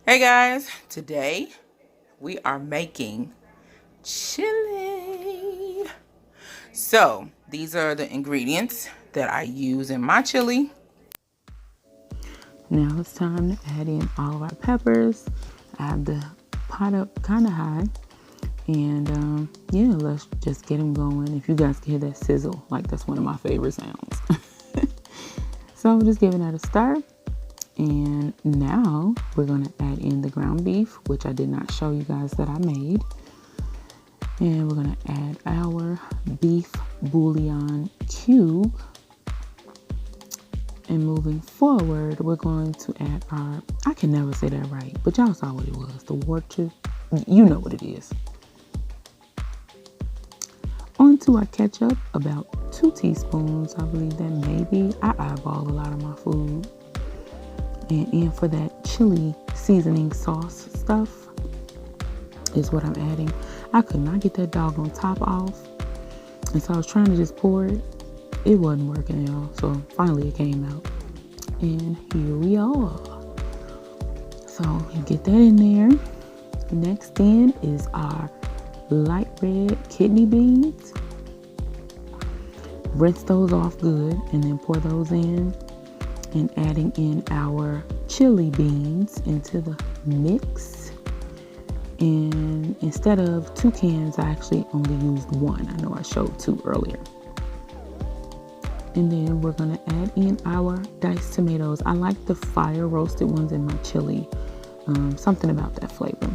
Hey guys, today we are making chili. So these are the ingredients that I use in my chili. Now it's time to add in all of our peppers. I have the pot up kind of high. And yeah, let's just get them going. If you guys can hear that sizzle, like that's one of my favorite sounds. So I'm just giving that a stir. And now we're going to add in the ground beef, which I did not show you guys that I made. And we're going to add our beef bouillon cube. And moving forward, we're going to add our, I can never say that right, but y'all saw what it was. The water, you know what it is. Onto our ketchup, about 2 teaspoons. I believe that maybe I eyeball a lot of my food. And in for that chili seasoning sauce stuff is what I'm adding. I could not get that doggone top off. And so I was trying to just pour it. It wasn't working, y'all. So finally it came out. And here we are. So you get that in there. Next in is our light red kidney beans. Rinse those off good and then pour those in. And adding in our chili beans into the mix. And instead of 2 cans, I actually only used 1. I know I showed 2 earlier. And then we're going to add in our diced tomatoes. I like the fire roasted ones in my chili. Something about that flavor.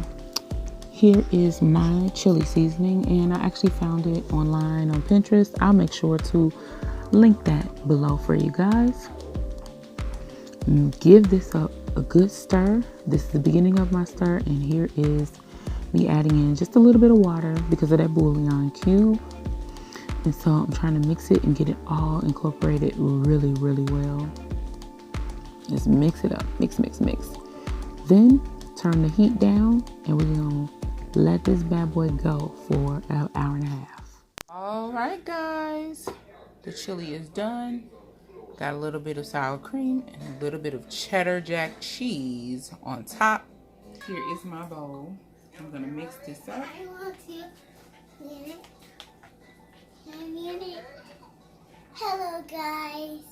Here is my chili seasoning, and I actually found it online on Pinterest. I'll make sure to link that below for you guys. Give this a good stir. This is the beginning of my stir, and here is me adding in just a little bit of water because of that bouillon cube. And so I'm trying to mix it and get it all incorporated really, really well. Just mix it up, mix. Then turn the heat down, and we're gonna let this bad boy go for an hour and a half. All right, guys, the chili is done. Got a little bit of sour cream and a little bit of cheddar jack cheese on top. Here is my bowl. I'm gonna mix this up. I want to get it. Can I get it? Hello, guys.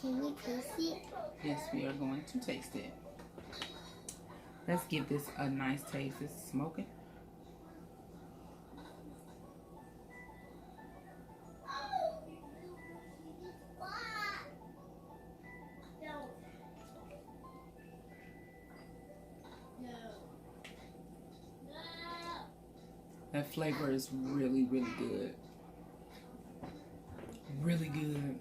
Can we taste it? Yes, we are going to taste it. Let's give this a nice taste. It's smoking. That flavor is really, really good. Really good.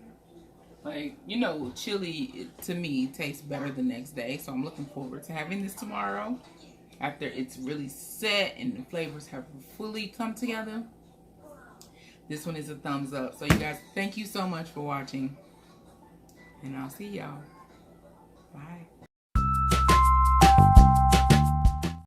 Like, you know, chili to me tastes better the next day. So I'm looking forward to having this tomorrow after it's really set and the flavors have fully come together. This one is a thumbs up. So you guys, thank you so much for watching. And I'll see y'all. Bye.